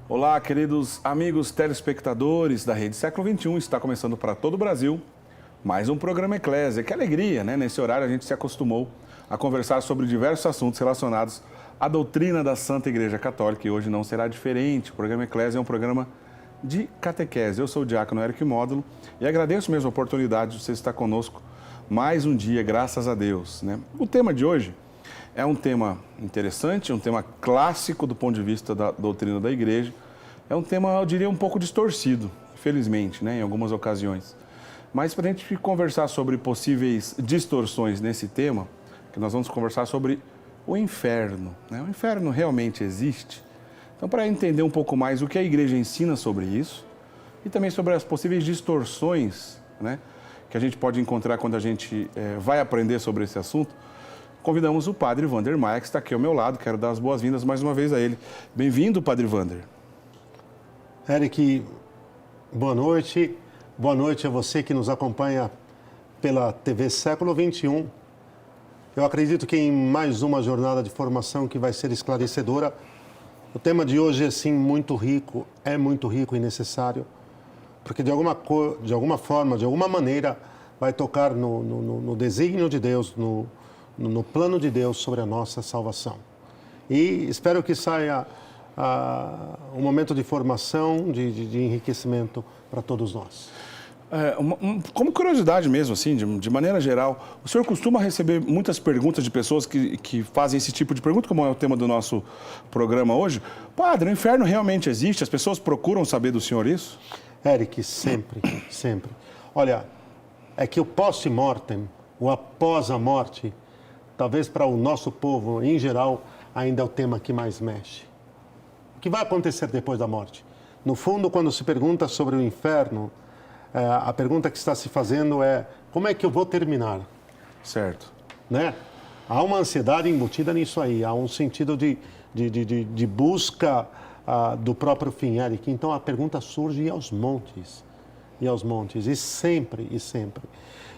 Olá, queridos amigos telespectadores da Rede Século XXI. Está começando para todo o Brasil mais um programa Eclésia. Que alegria, né? Nesse horário a gente se acostumou a conversar sobre diversos assuntos relacionados à doutrina da Santa Igreja Católica e hoje não será diferente. O programa Eclésia é um programa de catequese. Eu sou o diácono Eric Módulo e agradeço mesmo a oportunidade de você estar conosco mais um dia, graças a Deus, né? O tema de hoje é um tema interessante, um tema clássico do ponto de vista da doutrina da Igreja. É um tema, eu diria, um pouco distorcido, infelizmente, né, em algumas ocasiões. Mas para a gente conversar sobre possíveis distorções nesse tema, que nós vamos conversar sobre o inferno, né? O inferno realmente existe? Então, para entender um pouco mais o que a Igreja ensina sobre isso e também sobre as possíveis distorções, né, que a gente pode encontrar quando a gente vai aprender sobre esse assunto, convidamos o Padre Wander Maia, que está aqui ao meu lado. Quero dar as boas-vindas mais uma vez a ele. Bem-vindo, Padre Wander. Eric, boa noite. Boa noite a você que nos acompanha pela TV Século XXI. Eu acredito que em mais uma jornada de formação que vai ser esclarecedora. O tema de hoje é, sim, muito rico e necessário, porque de alguma forma, de alguma maneira, vai tocar no desígnio de Deus, no plano de Deus sobre a nossa salvação. E espero que saia um momento de formação, de enriquecimento para todos nós. Como curiosidade mesmo, assim, de maneira geral, o senhor costuma receber muitas perguntas de pessoas que fazem esse tipo de pergunta, como é o tema do nosso programa hoje? Padre, o inferno realmente existe? As pessoas procuram saber do senhor isso? Eric, sempre, sempre. Olha, é que o post-mortem, o após a morte, talvez para o nosso povo em geral, ainda é o tema que mais mexe. O que vai acontecer depois da morte? No fundo, quando se pergunta sobre o inferno, a pergunta que está se fazendo é: como é que eu vou terminar? Certo. Né? Há uma ansiedade embutida nisso aí, há um sentido de busca do próprio fim, Eric. Então a pergunta surge aos montes, e sempre, e sempre.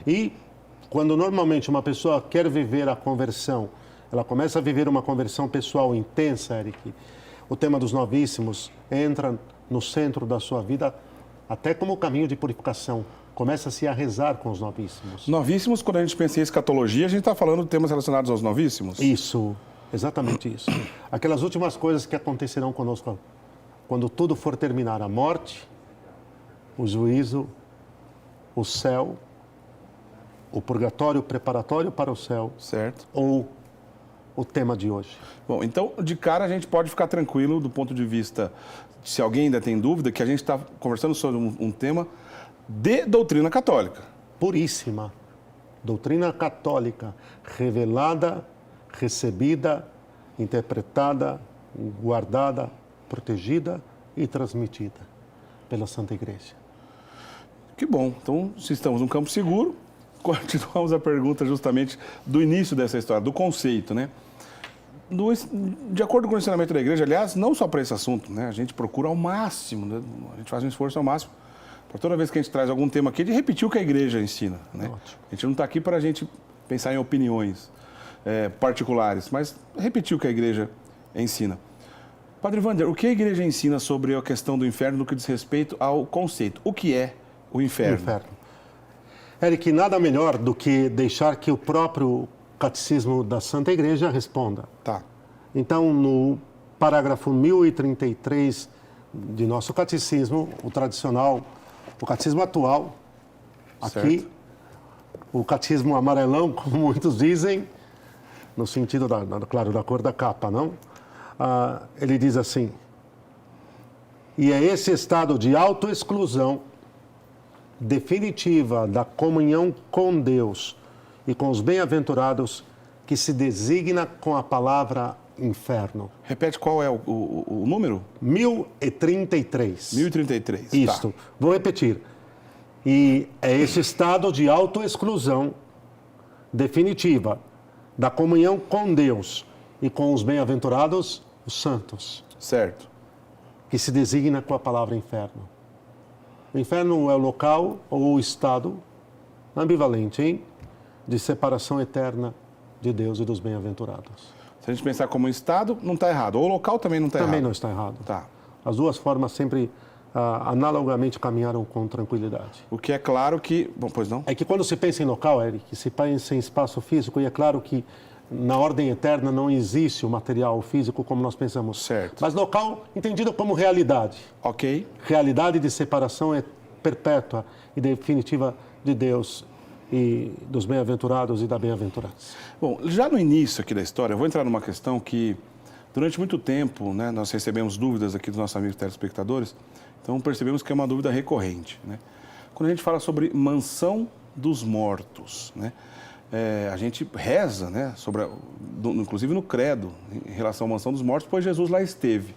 E quando normalmente uma pessoa quer viver a conversão, ela começa a viver uma conversão pessoal intensa, Eric, o tema dos novíssimos entra no centro da sua vida, até como caminho de purificação. Começa-se a rezar com os novíssimos. Novíssimos, quando a gente pensa em escatologia, a gente está falando de temas relacionados aos novíssimos? Isso, exatamente isso. Aquelas últimas coisas que acontecerão conosco quando tudo for terminar: a morte, o juízo, o céu, o purgatório preparatório para o céu. Certo. Ou o tema de hoje. Bom, então, de cara, a gente pode ficar tranquilo do ponto de vista, se alguém ainda tem dúvida, que a gente está conversando sobre um tema de doutrina católica. Puríssima. Doutrina católica, revelada, recebida, interpretada, guardada, protegida e transmitida pela Santa Igreja. Que bom. Então, se estamos num campo seguro, continuamos a pergunta justamente do início dessa história, do conceito, né? De acordo com o ensinamento da Igreja, aliás, não só para esse assunto, né? A gente procura ao máximo, né? A gente faz um esforço ao máximo para toda vez que a gente traz algum tema aqui, de repetir o que a Igreja ensina, né? Ótimo. A gente não está aqui para a gente pensar em opiniões particulares, mas repetir o que a Igreja ensina. Padre Wander, o que a Igreja ensina sobre a questão do inferno no que diz respeito ao conceito? O que é o inferno? O inferno. Eric, nada melhor do que deixar que o próprio Catecismo da Santa Igreja responda. Tá. Então, no parágrafo 1033 de nosso catecismo, o tradicional, o catecismo atual, aqui, Certo. o catecismo amarelão, como muitos dizem, no sentido, claro, da cor da capa, não? Ele diz assim: e é esse estado de autoexclusão definitiva da comunhão com Deus e com os bem-aventurados que se designa com a palavra inferno. Repete qual é o número? 1033. 1033. Isto. Tá. Vou repetir. E é esse estado de autoexclusão definitiva da comunhão com Deus e com os bem-aventurados, os santos, Certo. que se designa com a palavra inferno. O inferno é o local ou o estado ambivalente, hein? De separação eterna de Deus e dos bem-aventurados. Se a gente pensar como um estado, não está errado. O local também não está errado. Também não está errado. Tá. As duas formas sempre analogamente caminharam com tranquilidade. O que é claro que... Bom, pois não? É que quando se pensa em local, Eric, se pensa em espaço físico, e é claro que na ordem eterna não existe o material físico como nós pensamos. Certo. Mas local entendido como realidade. Ok. Realidade de separação é perpétua e definitiva de Deus e dos bem-aventurados e da bem-aventurança. Bom, já no início aqui da história, eu vou entrar numa questão que, durante muito tempo, né, nós recebemos dúvidas aqui dos nossos amigos telespectadores, então percebemos que é uma dúvida recorrente, né? Quando a gente fala sobre mansão dos mortos, né? A gente reza, né, inclusive no credo, em relação à mansão dos mortos, pois Jesus lá esteve.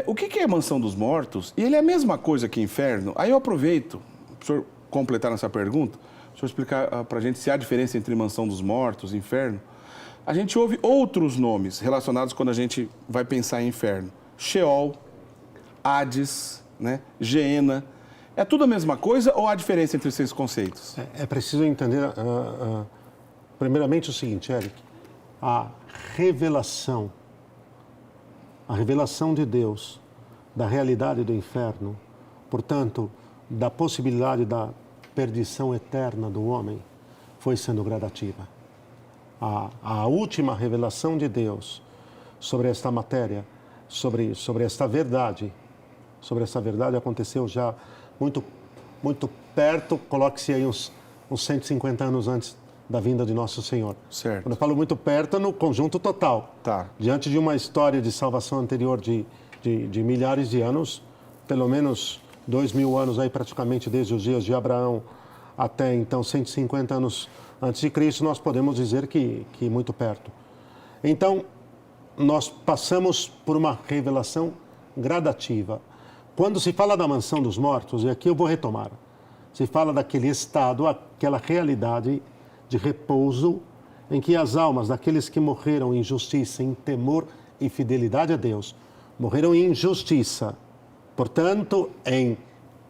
O que é mansão dos mortos? E ele é a mesma coisa que inferno? Aí eu aproveito, para o senhor completar nessa pergunta, o senhor explicar para a gente se há diferença entre mansão dos mortos e inferno. A gente ouve outros nomes relacionados quando a gente vai pensar em inferno. Sheol, Hades, né, Geena. É tudo a mesma coisa ou há diferença entre esses conceitos? É preciso entender, primeiramente, o seguinte, Eric. A revelação de Deus, da realidade do inferno, portanto, da possibilidade da perdição eterna do homem, foi sendo gradativa. A última revelação de Deus sobre esta matéria, sobre esta verdade aconteceu já muito perto, coloque-se aí uns 150 anos antes da vinda de Nosso Senhor. Certo. Quando eu falo muito perto, no conjunto total. Tá. Diante de uma história de salvação anterior de milhares de anos, pelo menos 2.000 anos aí praticamente desde os dias de Abraão até então 150 anos antes de Cristo, nós podemos dizer que muito perto. Então, nós passamos por uma revelação gradativa. Quando se fala da mansão dos mortos, e aqui eu vou retomar, se fala daquele estado, aquela realidade de repouso em que as almas daqueles que morreram em justiça, em temor e fidelidade a Deus, morreram em justiça, portanto, em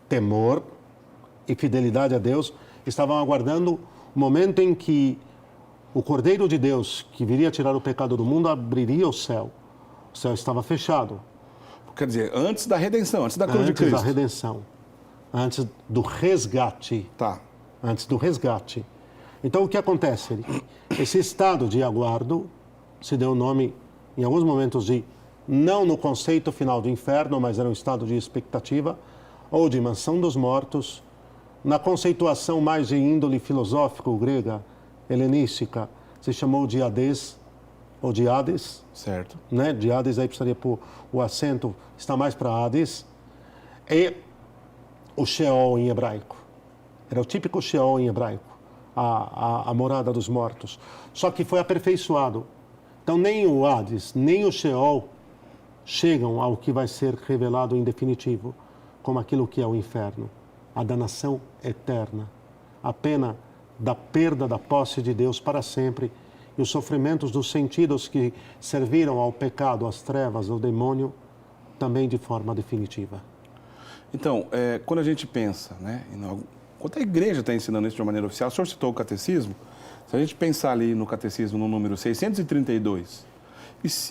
temor e fidelidade a Deus, estavam aguardando o momento em que o Cordeiro de Deus, que viria tirar o pecado do mundo, abriria o céu. O céu estava fechado. Quer dizer, antes da redenção, antes da cruz de Cristo. Antes da redenção. Antes do resgate. Tá. Antes do resgate. Então, o que acontece? Esse estado de aguardo se deu o nome, em alguns momentos, de, não no conceito final do inferno, mas era um estado de expectativa, ou de mansão dos mortos. Na conceituação mais de índole filosófico grega, helenística, se chamou de Hades, ou de Hades. Certo. Né? De Hades, aí precisaria pôr o acento, está mais para Hades. E o Sheol em hebraico. Era o típico Sheol em hebraico, a morada dos mortos. Só que foi aperfeiçoado. Então, nem o Hades, nem o Sheol chegam ao que vai ser revelado em definitivo, como aquilo que é o inferno. A danação eterna. A pena da perda da posse de Deus para sempre e os sofrimentos dos sentidos que serviram ao pecado, às trevas, ao demônio, também de forma definitiva. Então, quando a gente pensa, né, quando a igreja está ensinando isso de uma maneira oficial, o senhor citou o catecismo, se a gente pensar ali no catecismo, no número 632,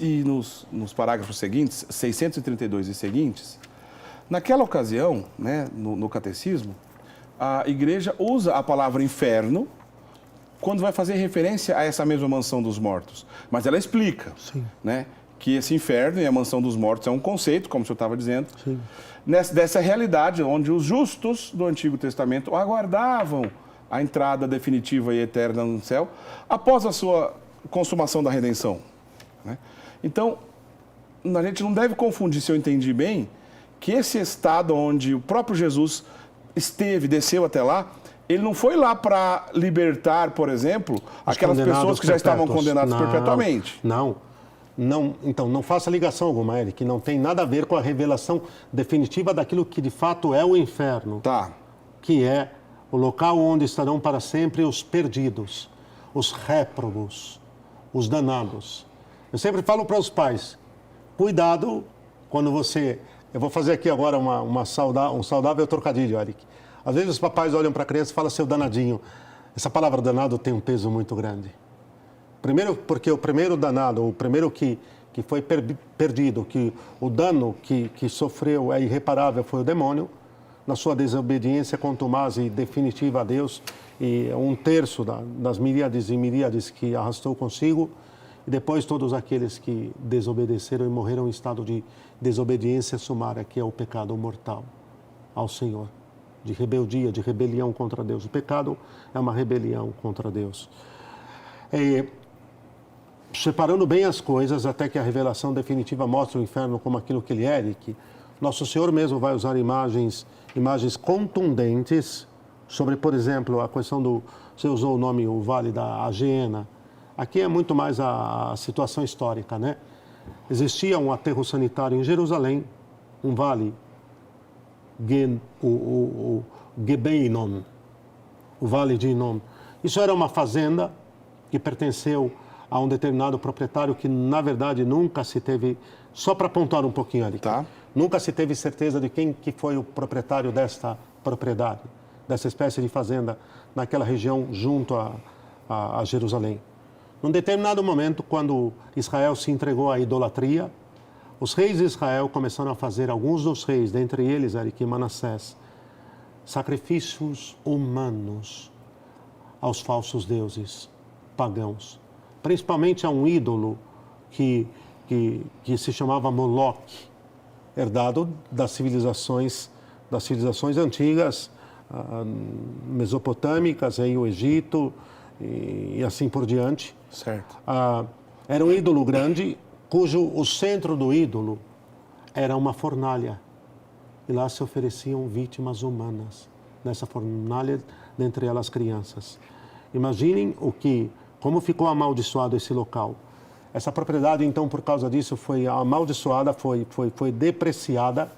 e nos parágrafos seguintes, 632 e seguintes, naquela ocasião, né, no catecismo, a igreja usa a palavra inferno quando vai fazer referência a essa mesma mansão dos mortos. Mas ela explica, né, que esse inferno e a mansão dos mortos é um conceito, como o senhor estava dizendo, dessa realidade onde os justos do Antigo Testamento aguardavam a entrada definitiva e eterna no céu após a sua consumação da redenção, né? Então, a gente não deve confundir, se eu entendi bem, que esse estado onde o próprio Jesus esteve, desceu até lá, ele não foi lá para libertar, por exemplo, aquelas pessoas que já estavam condenadas perpetuamente. Não. Então, não faça ligação alguma, Eric, que não tem nada a ver com a revelação definitiva daquilo que de fato é o inferno. Tá. Que é o local onde estarão para sempre os perdidos, os réprobos, os danados. Eu sempre falo para os pais, cuidado quando você... Eu vou fazer aqui agora um saudável trocadilho, Eric. Às vezes os papais olham para a criança e falam, seu danadinho. Essa palavra danado tem um peso muito grande. Primeiro, porque o primeiro danado, o primeiro que que foi perdido, que o dano que sofreu é irreparável, foi o demônio, na sua desobediência contumaz e definitiva a Deus, e 1/3 das miríades e miríades que arrastou consigo, e depois todos aqueles que desobedeceram e morreram em estado de desobediência sumária, que é o pecado mortal ao Senhor, de rebeldia, de rebelião contra Deus. O pecado é uma rebelião contra Deus. Separando bem as coisas, até que a revelação definitiva mostre o inferno como aquilo que ele é, e que nosso Senhor mesmo vai usar imagens contundentes sobre, por exemplo, a questão do... Você usou o nome, o Vale da Ageena. Aqui é muito mais a situação histórica, né? Existia um aterro sanitário em Jerusalém, um vale, o Gebeinon, o Vale de Inom. Isso era uma fazenda que pertenceu a um determinado proprietário que, na verdade, nunca se teve... Só para apontar um pouquinho ali. Tá. Nunca se teve certeza de quem que foi o proprietário desta propriedade, dessa espécie de fazenda, naquela região junto a Jerusalém. Num determinado momento, quando Israel se entregou à idolatria, os reis de Israel começaram a fazer, alguns dos reis, dentre eles Eric e Manassés, sacrifícios humanos aos falsos deuses pagãos, principalmente a um ídolo que se chamava Moloque, herdado das civilizações antigas, mesopotâmicas, aí o Egito e assim por diante. Certo. Era um ídolo grande, cujo o centro do ídolo era uma fornalha. E lá se ofereciam vítimas humanas, nessa fornalha, dentre elas crianças. Imaginem como ficou amaldiçoado esse local. Essa propriedade, então, por causa disso, foi amaldiçoada, foi depreciada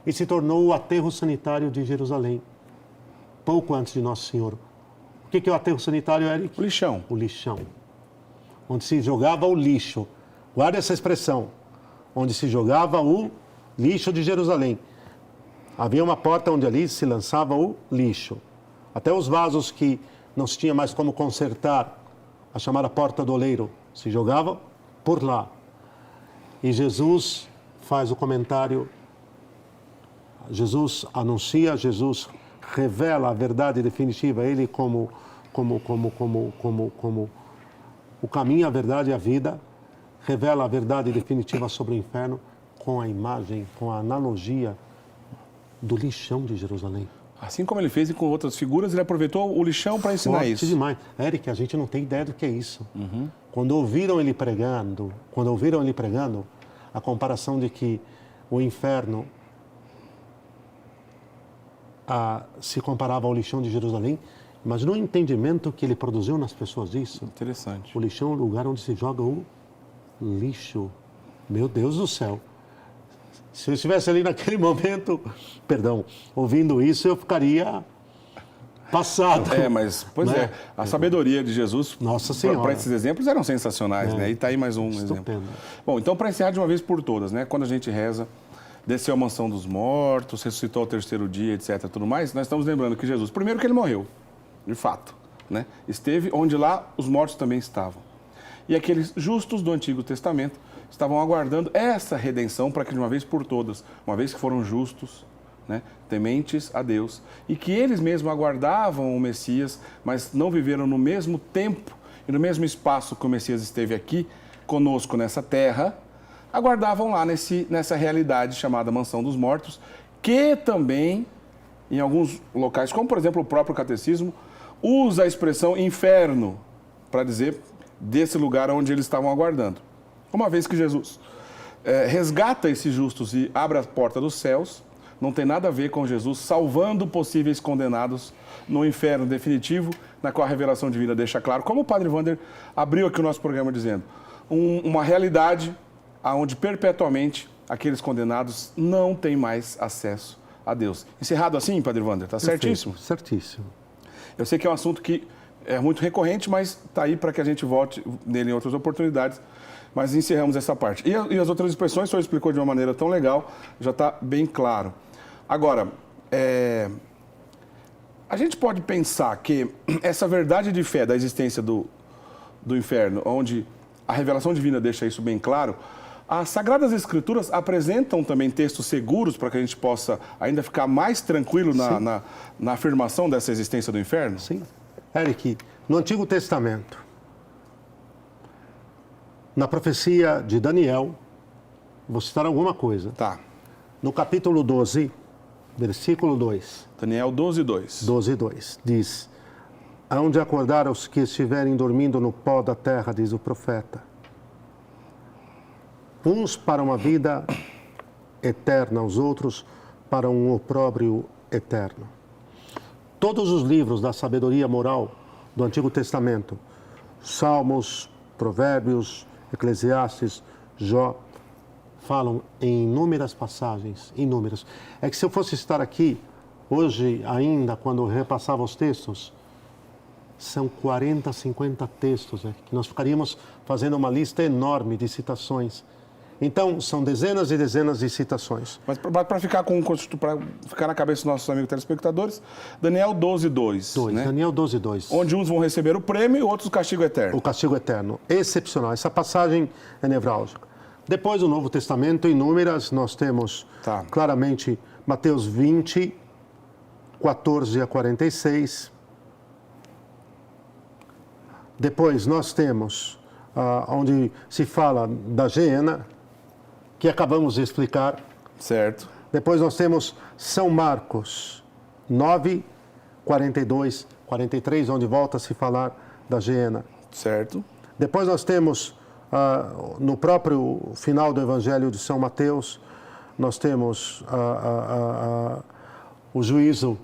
e se tornou o aterro sanitário de Jerusalém, pouco antes de Nosso Senhor. O que é o aterro sanitário, Eric? O lixão. O lixão. Onde se jogava o lixo. Guarda essa expressão. Onde se jogava o lixo de Jerusalém. Havia uma porta onde ali se lançava o lixo. Até os vasos que não se tinha mais como consertar, a chamada porta do oleiro, se jogavam por lá. E Jesus faz o comentário, Jesus anuncia, Jesus revela a verdade definitiva, ele como o caminho, a verdade e a vida, revela a verdade definitiva sobre o inferno com a imagem, com a analogia do lixão de Jerusalém. Assim como ele fez e com outras figuras, ele aproveitou o lixão para ensinar Forte isso. demais. Eric, a gente não tem ideia do que é isso. Uhum. Quando ouviram ele pregando, a comparação de que o inferno se comparava ao lixão de Jerusalém, mas no entendimento que ele produziu nas pessoas disso, Interessante. o lixão é o lugar onde se joga o lixo. Meu Deus do céu. Se eu estivesse ali naquele momento, ouvindo isso, eu ficaria passado. Mas, pois Né? a sabedoria de Jesus Nossa Senhora. para esses exemplos eram sensacionais, né? E está aí mais um exemplo. Estupendo. Bom, então para encerrar de uma vez por todas, né? Quando a gente reza, desceu à mansão dos mortos, ressuscitou ao terceiro dia, etc, tudo mais, nós estamos lembrando que Jesus, primeiro que ele morreu, de fato, né? Esteve onde lá os mortos também estavam. E aqueles justos do Antigo Testamento estavam aguardando essa redenção para que de uma vez por todas, uma vez que foram justos, né, tementes a Deus, e que eles mesmos aguardavam o Messias, mas não viveram no mesmo tempo e no mesmo espaço que o Messias esteve aqui conosco nessa terra, aguardavam lá nessa realidade chamada Mansão dos Mortos, que também, em alguns locais, como por exemplo o próprio Catecismo, usa a expressão inferno para dizer desse lugar onde eles estavam aguardando. Uma vez que Jesus resgata esses justos e abre a porta dos céus, não tem nada a ver com Jesus salvando possíveis condenados no inferno definitivo, na qual a revelação divina deixa claro, como o Padre Wander abriu aqui o nosso programa dizendo, uma realidade onde perpetuamente aqueles condenados não têm mais acesso a Deus. Encerrado assim, Padre Wander, está certíssimo? Certíssimo. Eu sei que é um assunto que é muito recorrente, mas está aí para que a gente volte nele em outras oportunidades. Mas encerramos essa parte. E as outras expressões, o senhor explicou de uma maneira tão legal, já está bem claro. Agora, a gente pode pensar que essa verdade de fé da existência do inferno, onde a revelação divina deixa isso bem claro, As Sagradas Escrituras apresentam também textos seguros para que a gente possa ainda ficar mais tranquilo na afirmação dessa existência do inferno? Sim. Eric, no Antigo Testamento, na profecia de Daniel, vou citar alguma coisa. Tá. No capítulo 12, versículo 2. Daniel 12:2. 12:2 diz: hão de acordar os que estiverem dormindo no pó da terra, diz o profeta. Uns para uma vida eterna, os outros para um opróbrio eterno. Todos os livros da sabedoria moral do Antigo Testamento, Salmos, Provérbios, Eclesiastes, Jó, falam em inúmeras passagens, inúmeras. É que se eu fosse estar aqui, hoje ainda, quando eu repassava os textos, são 40, 50 textos, que nós ficaríamos fazendo uma lista enorme de citações. Então, são dezenas e dezenas de citações. Mas para ficar na cabeça dos nossos amigos telespectadores, Daniel 12:2. Né? Daniel 12:2. Onde uns vão receber o prêmio e outros o castigo eterno. O castigo eterno. Excepcional. Essa passagem é nevrálgica. Depois do Novo Testamento, inúmeras, nós temos claramente Mateus 20, 14 a 46. Depois nós temos onde se fala da Geena, que acabamos de explicar. Certo. Depois nós temos São Marcos 9, 42, 43, onde volta a se falar da Geena. Certo. Depois nós temos, no próprio final do Evangelho de São Mateus, nós temos o juízo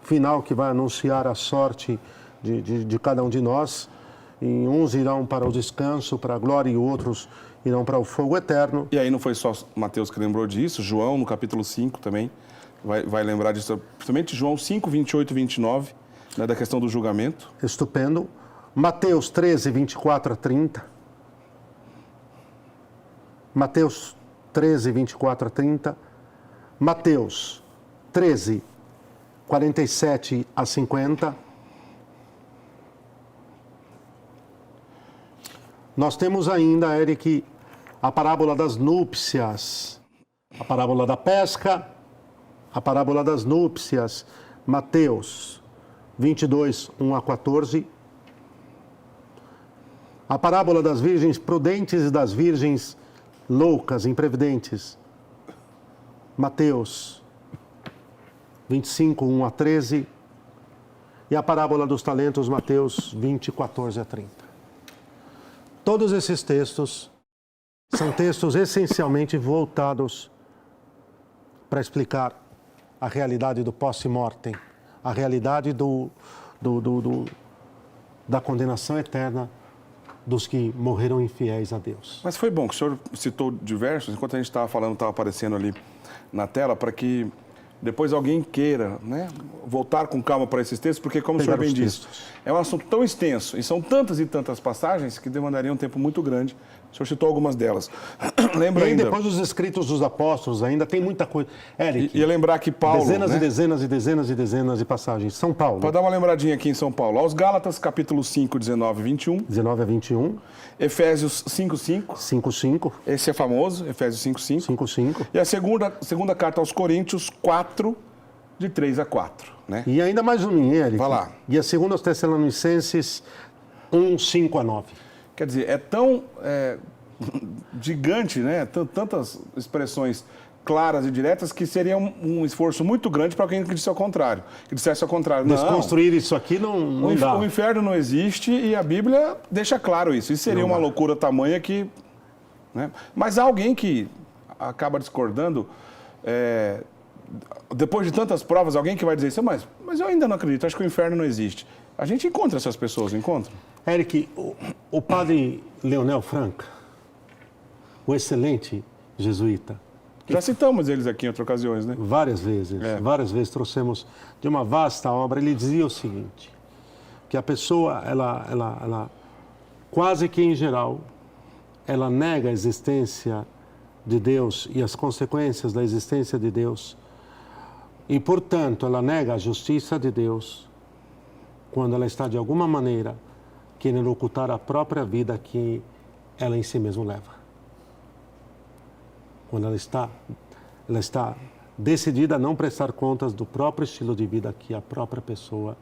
final que vai anunciar a sorte de cada um de nós. E uns irão para o descanso, para a glória, e outros irão para o fogo eterno. E aí não foi só Mateus que lembrou disso, João, no capítulo 5 também, vai lembrar disso, principalmente João 5, 28 e 29, né, da questão do julgamento. Estupendo. Mateus 13, 24 a 30. Mateus 13, 24 a 30. Mateus 13, 47 a 50. Nós temos ainda, Eric, a parábola das núpcias, a parábola da pesca, a parábola das núpcias, Mateus 22, 1 a 14. A parábola das virgens prudentes e das virgens loucas, imprevidentes, Mateus 25, 1 a 13. E a parábola dos talentos, Mateus 20, 14 a 30. Todos esses textos são textos essencialmente voltados para explicar a realidade do post-mortem, a realidade da condenação eterna dos que morreram infiéis a Deus. Mas foi bom que o senhor citou diversos, enquanto a gente estava falando, estava aparecendo ali na tela, para que depois alguém queira, né, voltar com calma para esses textos, porque, como o senhor bem disse, é um assunto tão extenso e são tantas e tantas passagens que demandariam um tempo muito grande. O senhor citou algumas delas. Lembra ainda... depois dos escritos dos apóstolos, ainda tem muita coisa. Eric, e lembrar que Paulo... Dezenas, né? e dezenas e dezenas e dezenas de passagens. São Paulo. Para dar uma lembradinha aqui em São Paulo. Aos Gálatas, capítulo 5, 19 e 21. 19 a 21. Efésios 5, 5. 5, 5. Esse é famoso, Efésios 5, 5. 5, 5. E a segunda carta aos Coríntios, 4, de 3 a 4. Né? E ainda mais um, Eric. Vai lá. E a segunda aos Tessalonicenses, 1, 5 a 9. Quer dizer, é tão gigante, né? Tantas expressões claras e diretas que seria um esforço muito grande para alguém que dissesse ao contrário. Desconstruir isso aqui não dá. O inferno não existe e a Bíblia deixa claro isso. Isso seria uma loucura tamanha que... Né? Mas há alguém que acaba discordando... depois de tantas provas, alguém que vai dizer isso, mas eu ainda não acredito, acho que o inferno não existe. A gente encontra essas pessoas, não encontra? Eric, o padre Leonel Franca, o excelente jesuíta. Já citamos eles aqui em outras ocasiões, né? Várias vezes trouxemos de uma vasta obra. Ele dizia o seguinte, que a pessoa, ela quase que em geral, ela nega a existência de Deus e as consequências da existência de Deus. E, portanto, ela nega a justiça de Deus quando ela está, de alguma maneira, querendo ocultar a própria vida que ela em si mesma leva. Quando ela está decidida a não prestar contas do próprio estilo de vida que a própria pessoa,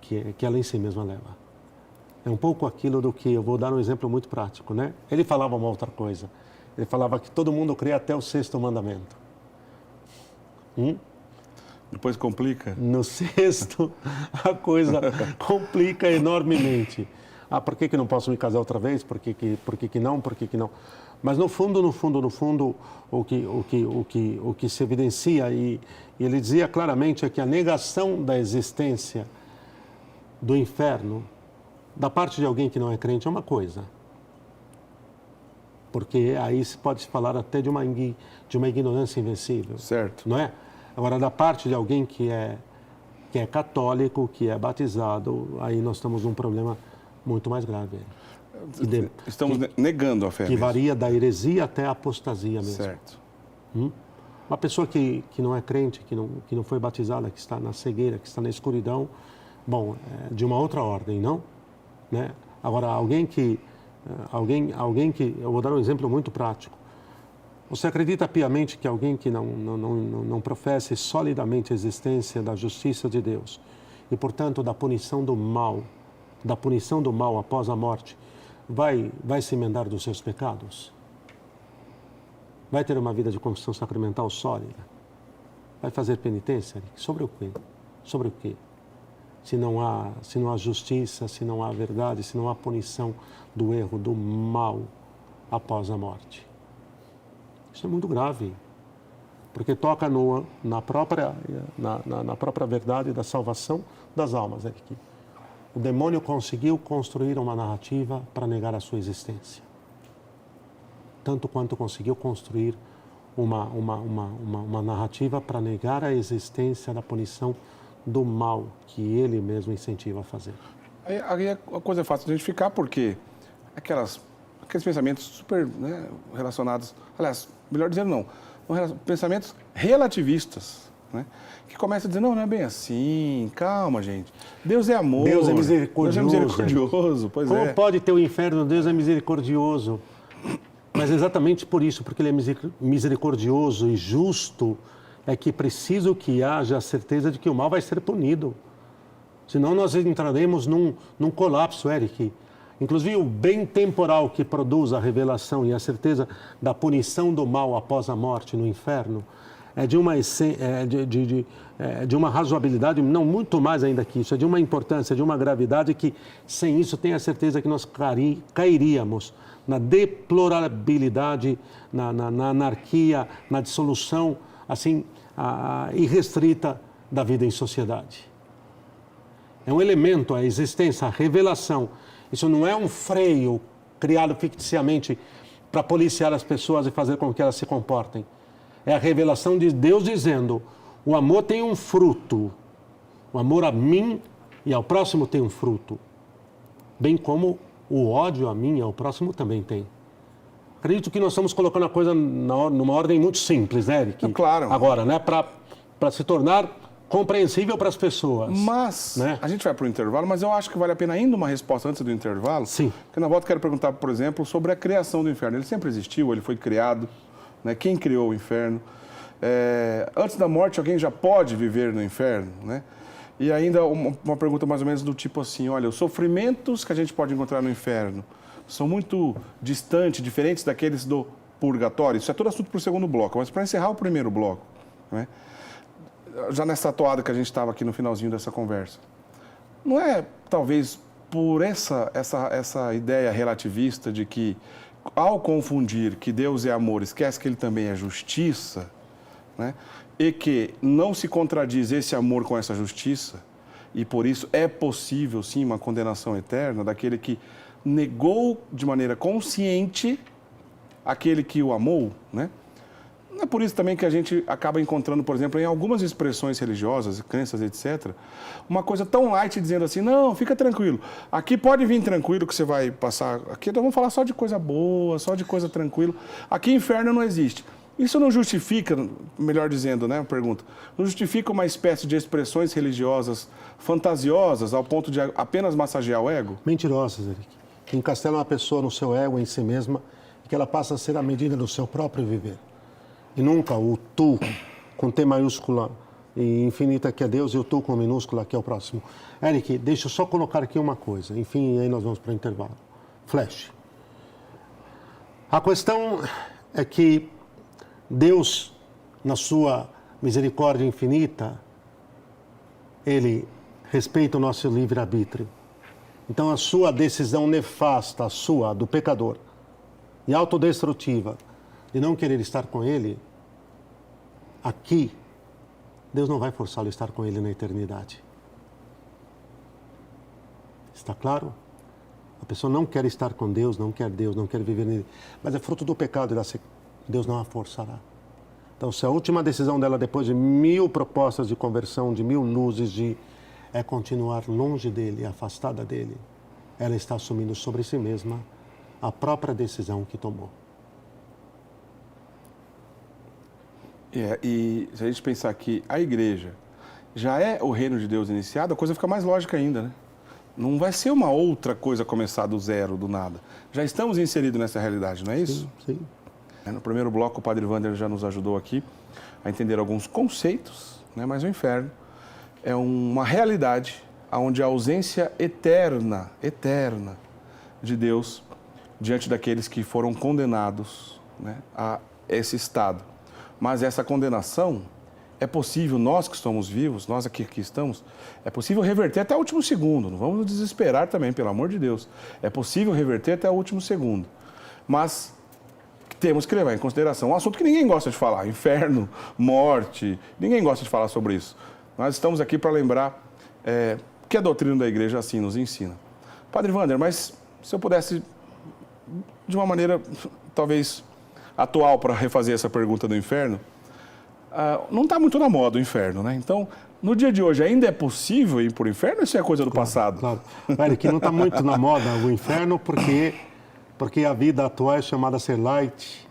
que ela em si mesma leva. É um pouco aquilo do que, eu vou dar um exemplo muito prático, né? Ele falava uma outra coisa. Ele falava que todo mundo crê até o 6º mandamento. Depois complica? No 6º, a coisa complica enormemente. Ah, por que não posso me casar outra vez? Por que não? Mas no fundo, o que se evidencia, e ele dizia claramente, é que a negação da existência do inferno, da parte de alguém que não é crente, é uma coisa. Porque aí se pode falar até de uma ignorância invencível. Certo. Não é? Agora, da parte de alguém que é católico, que é batizado, aí nós estamos num problema muito mais grave. Estamos negando a fé. Que mesmo. varia da heresia até a apostasia mesmo. Certo. Uma pessoa que não é crente, que não foi batizada, que está na cegueira, que está na escuridão, bom, é de uma outra ordem, não? Né? Agora, alguém que... Eu vou dar um exemplo muito prático. Você acredita piamente que alguém que não professe solidamente a existência da justiça de Deus e, portanto, da punição do mal após a morte, vai se emendar dos seus pecados? Vai ter uma vida de confissão sacramental sólida? Vai fazer penitência? Sobre o quê? Sobre o quê? Se não há justiça, se não há verdade, se não há punição do erro, do mal após a morte. Isso é muito grave, porque toca na própria verdade da salvação das almas. O demônio conseguiu construir uma narrativa para negar a sua existência, tanto quanto conseguiu construir uma narrativa para negar a existência da punição do mal que ele mesmo incentiva a fazer. Aí a coisa é fácil de identificar, porque aqueles pensamentos super, né, relacionados, aliás, melhor dizendo não, pensamentos relativistas, né, que começam a dizer, não é bem assim, calma, gente, Deus é amor, Deus é misericordioso. Deus é misericordioso, pois Como pode ter o inferno? Deus é misericordioso. Mas exatamente por isso, porque ele é misericordioso e justo, é que preciso que haja a certeza de que o mal vai ser punido. Senão nós entraremos num colapso, Eric. Inclusive o bem temporal que produz a revelação e a certeza da punição do mal após a morte no inferno é de uma razoabilidade, não muito mais ainda que isso, é de uma importância, de uma gravidade que sem isso tenho a certeza que nós cairíamos na deplorabilidade, na anarquia, na dissolução assim irrestrita da vida em sociedade. É um elemento, a existência, a revelação. Isso não é um freio criado ficticiamente para policiar as pessoas e fazer com que elas se comportem. É a revelação de Deus dizendo, o amor tem um fruto. O amor a mim e ao próximo tem um fruto. Bem como o ódio a mim e ao próximo também tem. Acredito que nós estamos colocando a coisa numa ordem muito simples, né, Eric? Claro. Agora, né, para se tornar compreensível para as pessoas. Mas, né? A gente vai para o intervalo, mas eu acho que vale a pena ainda uma resposta antes do intervalo. Sim. Porque na volta eu quero perguntar, por exemplo, sobre a criação do inferno. Ele sempre existiu, ele foi criado, né? Quem criou o inferno? Antes da morte, alguém já pode viver no inferno, né? E ainda uma pergunta mais ou menos do tipo assim, olha, os sofrimentos que a gente pode encontrar no inferno são muito distantes, diferentes daqueles do purgatório. Isso é todo assunto para o segundo bloco, mas para encerrar o primeiro bloco, né? Já nessa toada que a gente estava aqui no finalzinho dessa conversa, não é talvez por essa ideia relativista de que, ao confundir que Deus é amor, esquece que ele também é justiça, né? E que não se contradiz esse amor com essa justiça, e por isso é possível sim uma condenação eterna daquele que negou de maneira consciente aquele que o amou, né? Não é por isso também que a gente acaba encontrando, por exemplo, em algumas expressões religiosas, crenças, etc., uma coisa tão light dizendo assim, não, fica tranquilo, aqui pode vir tranquilo que você vai passar, aqui nós vamos falar só de coisa boa, só de coisa tranquila, aqui inferno não existe. Isso não justifica, melhor dizendo, né, pergunta, não justifica uma espécie de expressões religiosas fantasiosas ao ponto de apenas massagear o ego? Mentirosas, Eric. Que encastelam a pessoa no seu ego, em si mesma, e que ela passa a ser a medida do seu próprio viver. E nunca o tu, com T maiúscula e infinita, que é Deus, e o tu com minúscula, que é o próximo. Eric, deixa eu só colocar aqui uma coisa. Enfim, aí nós vamos para o intervalo. Flash. A questão é que Deus, na sua misericórdia infinita, Ele respeita o nosso livre-arbítrio. Então, a sua decisão nefasta, a sua, do pecador, e autodestrutiva, de não querer estar com Ele, aqui, Deus não vai forçá-lo a estar com Ele na eternidade. Está claro? A pessoa não quer estar com Deus, não quer viver nele, mas é fruto do pecado, Deus não a forçará. Então, se a última decisão dela, depois de 1000 propostas de conversão, de 1000 luzes, é continuar longe dele, afastada dele, ela está assumindo sobre si mesma a própria decisão que tomou. E se a gente pensar que a igreja já é o reino de Deus iniciado, a coisa fica mais lógica ainda, né? Não vai ser uma outra coisa começar do zero, do nada. Já estamos inseridos nessa realidade, não é isso? Sim. No primeiro bloco, o Padre Wander já nos ajudou aqui a entender alguns conceitos, né? Mas o inferno é uma realidade onde a ausência eterna de Deus diante daqueles que foram condenados, né, a esse estado. Mas essa condenação é possível, nós que estamos vivos, nós aqui que estamos, é possível reverter até o último segundo. Não vamos nos desesperar também, pelo amor de Deus. É possível reverter até o último segundo. Mas temos que levar em consideração um assunto que ninguém gosta de falar, inferno, morte, ninguém gosta de falar sobre isso. Nós estamos aqui para lembrar que a doutrina da igreja assim nos ensina. Padre Wander, mas se eu pudesse, de uma maneira talvez atual, para refazer essa pergunta do inferno, não está muito na moda o inferno, né? Então, no dia de hoje, ainda é possível ir para o inferno ou isso é coisa do passado? Claro. Olha, que não está muito na moda o inferno porque a vida atual é chamada a ser light,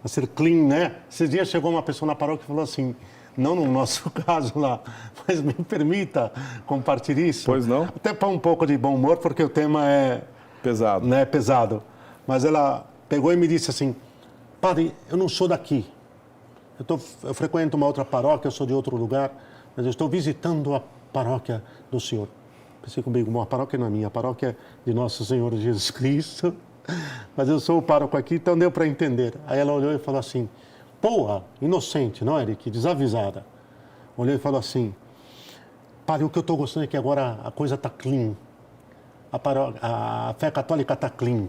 a ser clean, né? Esses dias chegou uma pessoa na paróquia e falou assim, não no nosso caso lá, mas me permita compartilhar isso. Pois não? Até para um pouco de bom humor, porque o tema é... Pesado. Né, pesado. Mas ela pegou e me disse assim, padre, eu não sou daqui. Eu frequento uma outra paróquia, eu sou de outro lugar, mas eu estou visitando a paróquia do senhor. Pensei comigo, a paróquia não é minha, a paróquia é de Nosso Senhor Jesus Cristo, mas eu sou o pároco aqui, então deu para entender. Aí ela olhou e falou assim, porra, inocente, não, Eric? Desavisada. Olhou e falou assim, padre, o que eu estou gostando é que agora a coisa está clean. A fé católica está clean.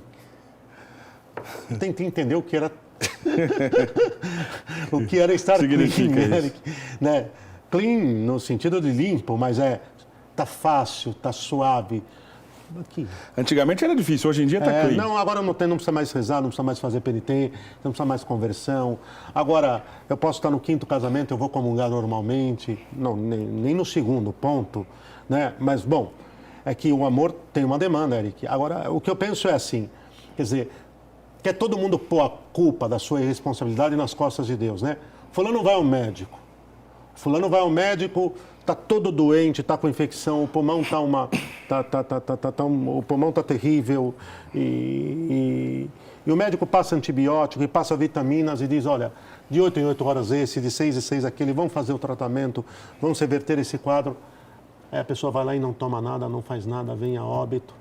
Eu tentei entender o que era... o que era estar clean, Eric, né? Clean no sentido de limpo, mas tá fácil, tá suave. Aqui. Antigamente era difícil, hoje em dia tá clean. Não, agora não precisa mais rezar, não precisa mais fazer penitência, não precisa mais conversão. Agora, eu posso estar no 5º casamento, eu vou comungar normalmente, não, nem no 2º, ponto, né? Mas, bom, é que o amor tem uma demanda, Eric. Agora, o que eu penso é assim, quer dizer, quer todo mundo pôr a culpa da sua irresponsabilidade nas costas de Deus, né? Fulano vai ao médico. Fulano vai ao médico, tá todo doente, tá com infecção, o pulmão o pulmão tá terrível e o médico passa antibiótico e passa vitaminas e diz, olha, de 8 em 8 horas esse, de 6 em 6 aquele, vamos fazer o tratamento, vamos reverter esse quadro. Aí a pessoa vai lá e não toma nada, não faz nada, vem a óbito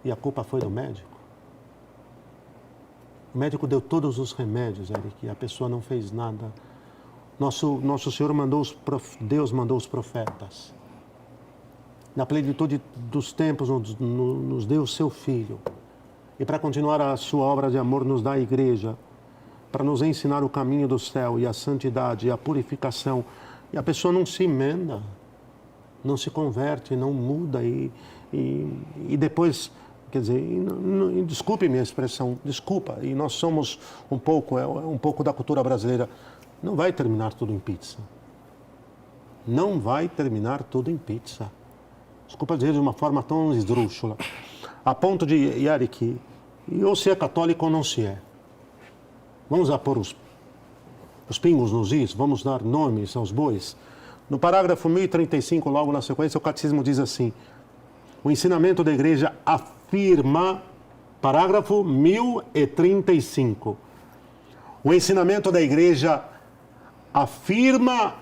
e a culpa foi do médico. O médico deu todos os remédios, Eric, e a pessoa não fez nada. Nosso Senhor Deus mandou os profetas. Na plenitude dos tempos, nos deu o seu Filho. E para continuar a sua obra de amor, nos dá a igreja. Para nos ensinar o caminho do céu e a santidade e a purificação. E a pessoa não se emenda, não se converte, não muda. E depois... Quer dizer, desculpe minha expressão, desculpa, e nós somos um pouco da cultura brasileira. Não vai terminar tudo em pizza. Não vai terminar tudo em pizza. Desculpa dizer de uma forma tão esdrúxula. A ponto de, Eric, ou se é católico ou não se é. Vamos a pôr os pingos nos is, vamos dar nomes aos bois. No parágrafo 1035, logo na sequência, o catecismo diz assim: o ensinamento da igreja afirma, parágrafo 1035, o ensinamento da igreja afirma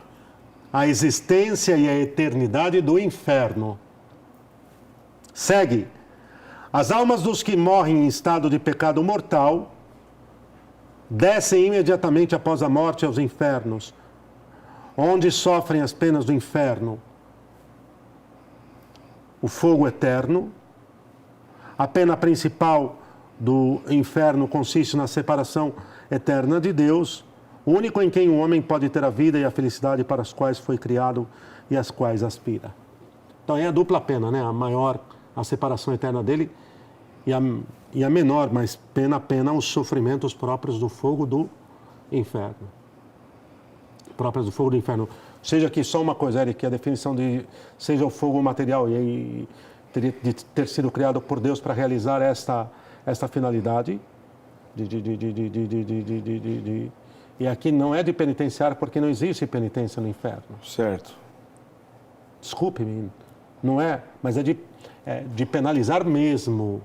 a existência e a eternidade do inferno. Segue. As almas dos que morrem em estado de pecado mortal descem imediatamente após a morte aos infernos, onde sofrem as penas do inferno, o fogo eterno. A pena principal do inferno consiste na separação eterna de Deus, o único em quem o homem pode ter a vida e a felicidade para as quais foi criado e às quais aspira. Então é a dupla pena, né? A maior, a separação eterna dele, e a menor, mas pena, os sofrimentos próprios do fogo do inferno. Próprios do fogo do inferno. Seja aqui só uma coisa, Eric, que a definição de seja o fogo material, e aí teria de ter sido criado por Deus para realizar esta finalidade. E aqui não é de penitenciar, porque não existe penitência no inferno. Certo. Desculpe-me, não é, mas é de penalizar mesmo.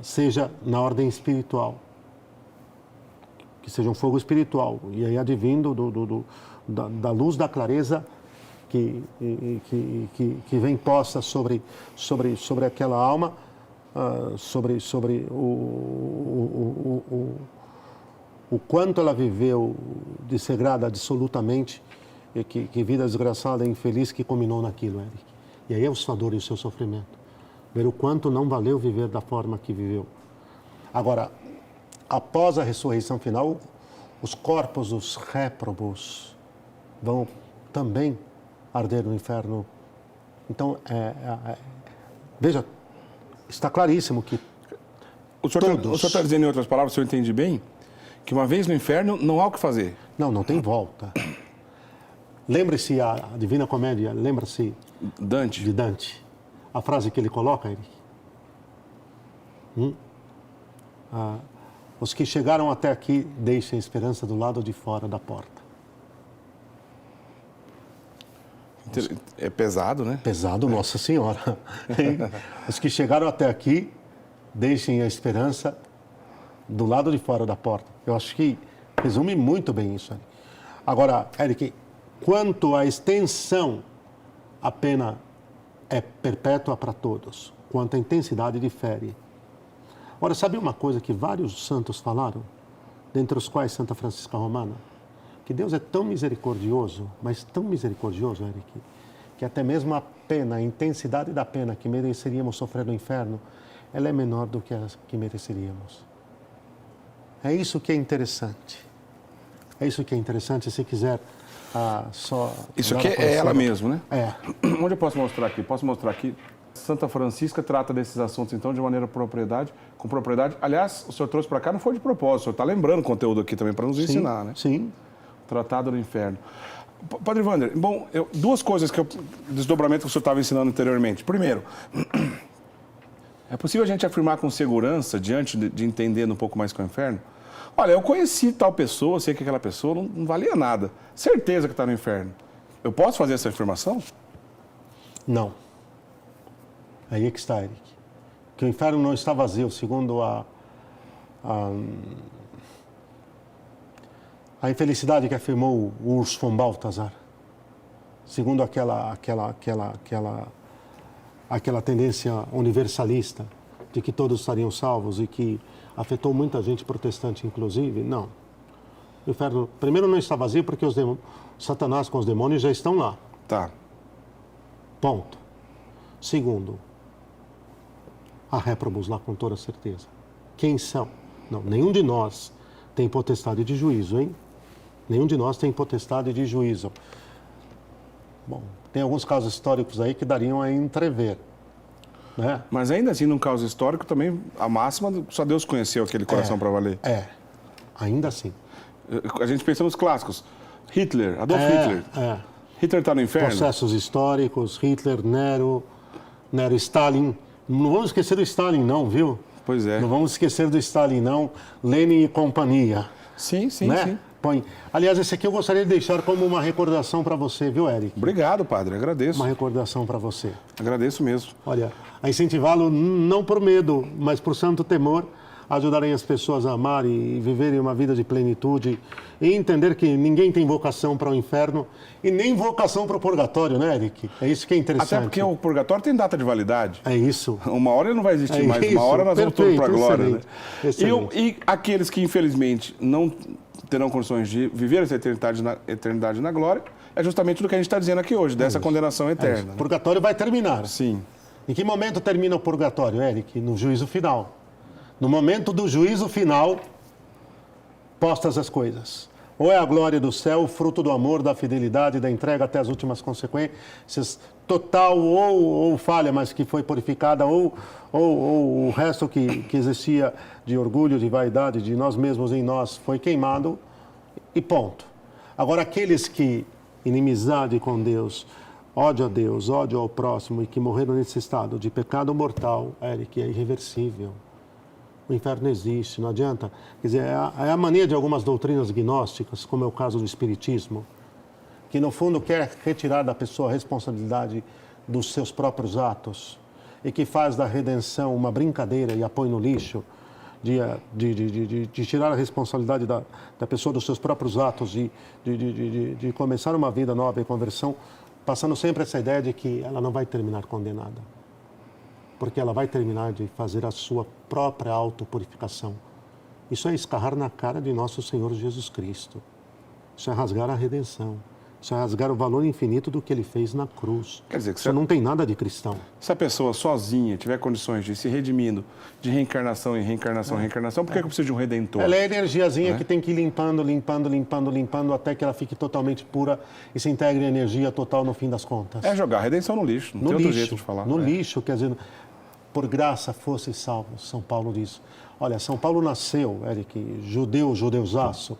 Seja na ordem espiritual, que seja um fogo espiritual, e aí advindo da luz da clareza que vem posta sobre aquela alma, sobre o quanto ela viveu desregrada absolutamente, e que vida desgraçada e infeliz que culminou naquilo, Eric. E aí é a sua dor e o seu sofrimento. Ver o quanto não valeu viver da forma que viveu. Agora, após a ressurreição final, os corpos dos réprobos vão também arder no inferno. Então, veja, está claríssimo que o senhor está dizendo, em outras palavras, se eu entendi bem, que uma vez no inferno não há o que fazer. Não tem volta. Lembre-se a Divina Comédia, lembra-se de Dante. A frase que ele coloca, Eric. Os que chegaram até aqui deixem a esperança do lado de fora da porta. É pesado, né? Pesado, Nossa Senhora. Os que chegaram até aqui deixem a esperança do lado de fora da porta. Eu acho que resume muito bem isso. Agora, Eric, quanto à extensão, a pena é perpétua para todos, quanto à intensidade difere. Ora, sabe uma coisa que vários santos falaram, dentre os quais Santa Francisca Romana? Que Deus é tão misericordioso, mas tão misericordioso, Eric, que até mesmo a pena, a intensidade da pena que mereceríamos sofrer no inferno, ela é menor do que a que mereceríamos. É isso que é interessante. É isso que é interessante, se quiser... Isso aqui é ela mesmo, né? É. Onde eu posso mostrar aqui? Posso mostrar aqui. Santa Francisca trata desses assuntos, então, de maneira com propriedade. Aliás, o senhor trouxe para cá, não foi de propósito, o senhor está lembrando o conteúdo aqui também para nos ensinar, né? Sim. Tratado do Inferno. Padre Wander, bom, duas coisas desdobramento que o senhor estava ensinando anteriormente. Primeiro, é possível a gente afirmar com segurança, diante de entendendo um pouco mais com o inferno, olha, eu conheci tal pessoa, sei que aquela pessoa não valia nada. Certeza que está no inferno. Eu posso fazer essa afirmação? Não. Aí é que está, Eric. Que o inferno não está vazio, segundo a infelicidade que afirmou o Urs von Balthasar. Segundo aquela tendência universalista de que todos estariam salvos e que afetou muita gente protestante, inclusive, não. O inferno, primeiro, não está vazio porque Satanás com os demônios já estão lá. Tá. Ponto. Segundo, há réprobos lá com toda certeza. Quem são? Não, nenhum de nós tem potestade de juízo, hein? Nenhum de nós tem potestade de juízo. Bom, tem alguns casos históricos aí que dariam a entrever. Né? Mas ainda assim, num caso histórico, também a máxima, só Deus conheceu aquele coração para valer. Ainda assim. A gente pensa nos clássicos. Adolf Hitler. Hitler está no inferno? Processos históricos, Hitler, Nero, Stalin. Não vamos esquecer do Stalin, não, viu? Pois é. Não vamos esquecer do Stalin, não. Lenin e companhia. Sim, sim, né? sim. Põe. Aliás, esse aqui eu gostaria de deixar como uma recordação para você, viu, Eric? Obrigado, padre, agradeço. Uma recordação para você. Agradeço mesmo. Olha, a incentivá-lo não por medo, mas por santo temor, a ajudarem as pessoas a amar e viverem uma vida de plenitude e entender que ninguém tem vocação para o inferno e nem vocação para o purgatório, né, Eric? É isso que é interessante. Até porque o purgatório tem data de validade. É isso. Uma hora ele não vai existir mais, isso. uma hora nós vamos todos para a glória. Né? Excelente. E aqueles que, infelizmente, não terão condições de viver essa eternidade na glória, é justamente do que a gente está dizendo aqui hoje, dessa condenação eterna. Né? O purgatório vai terminar. Sim. Em que momento termina o purgatório, Eric? No juízo final. No momento do juízo final, postas as coisas. Ou é a glória do céu, fruto do amor, da fidelidade, da entrega até as últimas consequências, total ou falha, mas que foi purificada, ou o resto que existia de orgulho, de vaidade, de nós mesmos em nós, foi queimado e ponto. Agora, aqueles que, inimizade com Deus, ódio a Deus, ódio ao próximo e que morreram nesse estado de pecado mortal, Eric, é irreversível. O inferno existe, não adianta. Quer dizer, é a mania de algumas doutrinas gnósticas, como é o caso do Espiritismo, que no fundo quer retirar da pessoa a responsabilidade dos seus próprios atos e que faz da redenção uma brincadeira e a põe no lixo, de tirar a responsabilidade da pessoa dos seus próprios atos, de começar uma vida nova em conversão, passando sempre essa ideia de que ela não vai terminar condenada. Porque ela vai terminar de fazer a sua própria autopurificação. Isso é escarrar na cara de nosso Senhor Jesus Cristo. Isso é rasgar a redenção. Isso é rasgar o valor infinito do que Ele fez na cruz. Quer dizer, que isso não tem nada de cristão. Se a pessoa sozinha tiver condições de se redimindo de reencarnação em reencarnação, por que eu preciso de um redentor? Ela é a energiazinha que tem que ir limpando até que ela fique totalmente pura e se integre em energia total no fim das contas. É jogar a redenção no lixo, não tem outro jeito de falar. No lixo, quer dizer, por graça fosse salvos, São Paulo diz. Olha, São Paulo nasceu, Eric, judeusaço.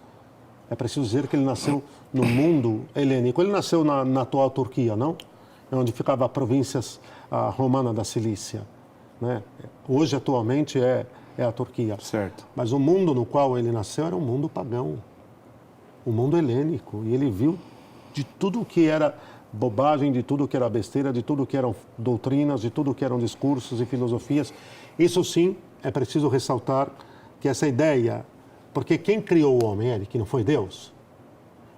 É preciso dizer que ele nasceu no mundo helênico. Ele nasceu na atual Turquia, não? Onde ficava a província romana da Cilícia. Né? Hoje, atualmente, é a Turquia. Certo. Mas o mundo no qual ele nasceu era um mundo pagão. Um mundo helênico. E ele viu de tudo que era bobagem, de tudo que era besteira, de tudo que eram doutrinas, de tudo que eram discursos e filosofias. Isso sim, é preciso ressaltar que essa ideia, porque quem criou o homem, Eric, não foi Deus?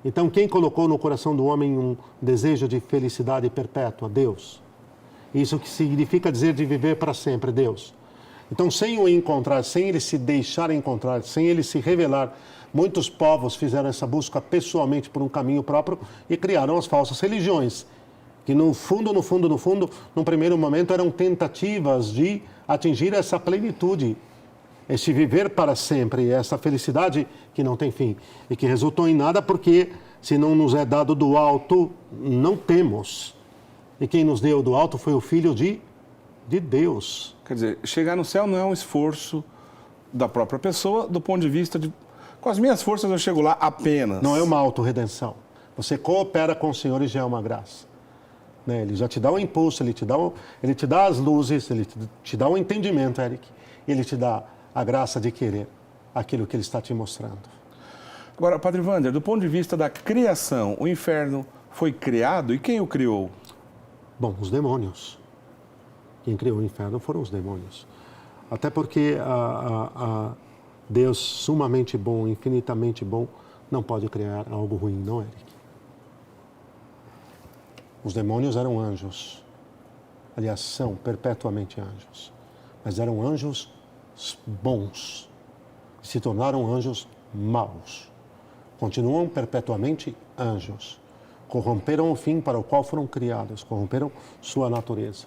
Então, quem colocou no coração do homem um desejo de felicidade perpétua? Deus. Isso que significa dizer de viver para sempre, Deus. Então, sem o encontrar, sem ele se deixar encontrar, sem ele se revelar, muitos povos fizeram essa busca pessoalmente por um caminho próprio e criaram as falsas religiões, que no fundo, num primeiro momento, eram tentativas de atingir essa plenitude, esse viver para sempre, essa felicidade que não tem fim e que resultou em nada porque, se não nos é dado do alto, não temos. E quem nos deu do alto foi o Filho de Deus. Quer dizer, chegar no céu não é um esforço da própria pessoa, do ponto de vista de... Com as minhas forças eu chego lá apenas. Não é uma autorredenção. Você coopera com o Senhor e já é uma graça. Né? Ele já te dá o impulso, ele te dá as luzes, ele te dá o entendimento, Eric. E ele te dá a graça de querer aquilo que ele está te mostrando. Agora, Padre Wander, do ponto de vista da criação, o inferno foi criado e quem o criou? Bom, os demônios. Quem criou o inferno foram os demônios. Até porque Deus, sumamente bom, infinitamente bom, não pode criar algo ruim, não, Eric? Os demônios eram anjos. Aliás, são perpetuamente anjos. Mas eram anjos bons. Se tornaram anjos maus. Continuam perpetuamente anjos. Corromperam o fim para o qual foram criados. Corromperam sua natureza.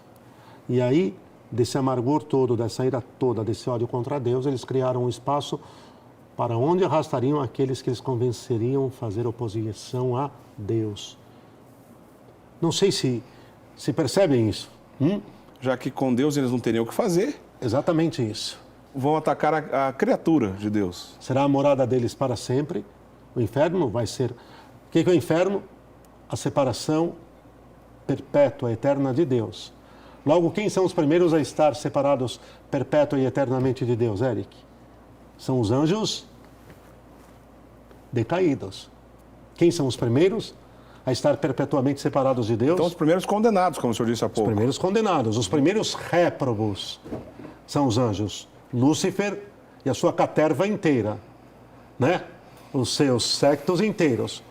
E aí, desse amargor todo, dessa ira toda, desse ódio contra Deus, eles criaram um espaço para onde arrastariam aqueles que eles convenceriam a fazer oposição a Deus. Não sei se percebem isso. Já que com Deus eles não teriam o que fazer. Exatamente isso. Vão atacar a criatura de Deus. Será a morada deles para sempre. O inferno vai ser... O que é o inferno? A separação perpétua, eterna de Deus. Logo, quem são os primeiros a estar separados perpétua e eternamente de Deus, Eric? São os anjos decaídos. Quem são os primeiros a estar perpetuamente separados de Deus? Então, os primeiros condenados, como o senhor disse há Os pouco. primeiros condenados, os primeiros réprobos são os anjos. Lúcifer e a sua caterva inteira, né? Os seus sectos inteiros.